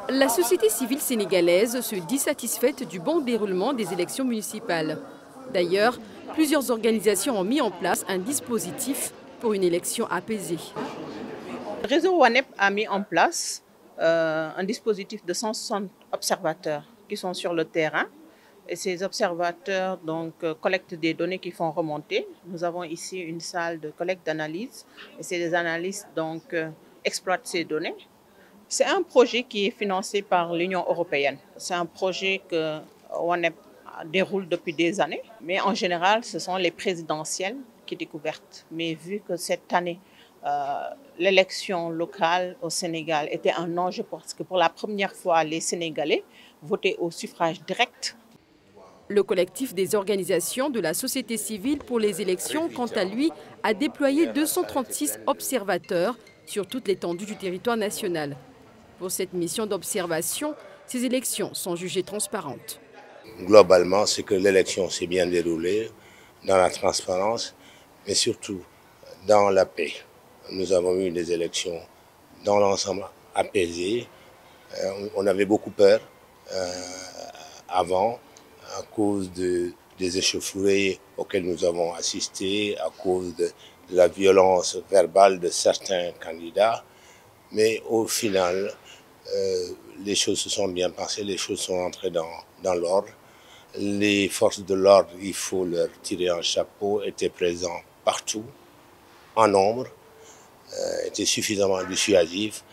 La société civile sénégalaise se dit satisfaite du bon déroulement des élections municipales. D'ailleurs, plusieurs organisations ont mis en place un dispositif pour une élection apaisée. Le réseau WANEP a mis en place un dispositif de 160 observateurs qui sont sur le terrain. Et ces observateurs collectent des données qui font remonter. Nous avons ici une salle de collecte d'analyse. Et ces analystes exploitent ces données. C'est un projet qui est financé par l'Union européenne. C'est un projet que WANEP déroule depuis des années. Mais en général, ce sont les présidentielles qui découvrent. Mais vu que cette année, l'élection locale au Sénégal était un enjeu parce que pour la première fois, les Sénégalais votaient au suffrage direct. Le collectif des organisations de la société civile pour les élections, quant à lui, a déployé 236 observateurs sur toute l'étendue du territoire national. Pour cette mission d'observation, ces élections sont jugées transparentes. Globalement, c'est que l'élection s'est bien déroulée dans la transparence, mais surtout dans la paix. Nous avons eu des élections dans l'ensemble apaisées. On avait beaucoup peur avant à cause des échauffourées auxquelles nous avons assisté, à cause de la violence verbale de certains candidats. Mais au final, les choses se sont bien passées, les choses sont entrées dans l'ordre. Les forces de l'ordre, il faut leur tirer un chapeau, étaient présents partout, en nombre, étaient suffisamment dissuasifs,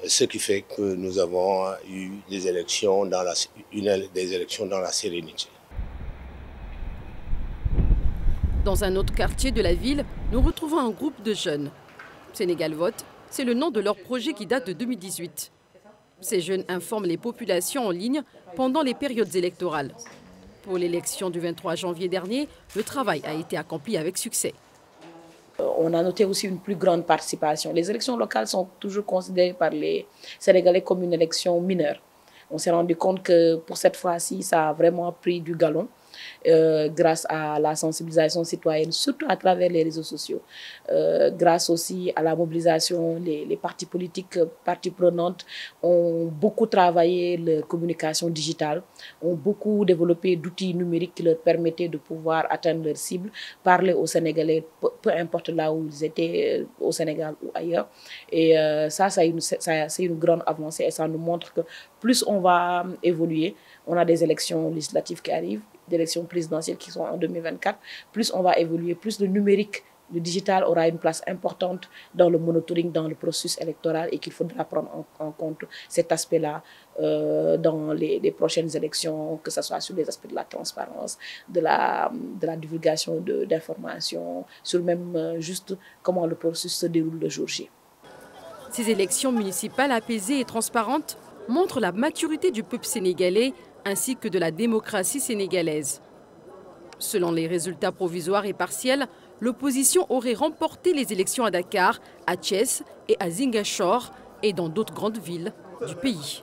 ce qui fait que nous avons eu des élections dans la sérénité. Dans un autre quartier de la ville, nous retrouvons un groupe de jeunes. Sénégal Vote, c'est le nom de leur projet qui date de 2018. Ces jeunes informent les populations en ligne pendant les périodes électorales. Pour l'élection du 23 janvier dernier, le travail a été accompli avec succès. On a noté aussi une plus grande participation. Les élections locales sont toujours considérées par les Sénégalais comme une élection mineure. On s'est rendu compte que pour cette fois-ci, ça a vraiment pris du galon. Grâce à la sensibilisation citoyenne, surtout à travers les réseaux sociaux, grâce aussi à la mobilisation, les partis politiques, parties prenantes ont beaucoup travaillé la communication digitale, ont beaucoup développé d'outils numériques qui leur permettaient de pouvoir atteindre leurs cibles, parler aux Sénégalais, peu importe là où ils étaient, au Sénégal ou ailleurs. Et ça c'est une grande avancée et ça nous montre que plus on va évoluer, on a des élections législatives qui arrivent, d'élections présidentielles qui sont en 2024, plus on va évoluer, plus le numérique, le digital aura une place importante dans le monitoring, dans le processus électoral et qu'il faudra prendre en compte cet aspect-là dans les prochaines élections, que ce soit sur les aspects de la transparence, de la divulgation d'informations, sur même juste comment le processus se déroule le jour J. Ces élections municipales apaisées et transparentes montrent la maturité du peuple sénégalais ainsi que de la démocratie sénégalaise. Selon les résultats provisoires et partiels, l'opposition aurait remporté les élections à Dakar, à Thiès et à Ziguinchor et dans d'autres grandes villes du pays.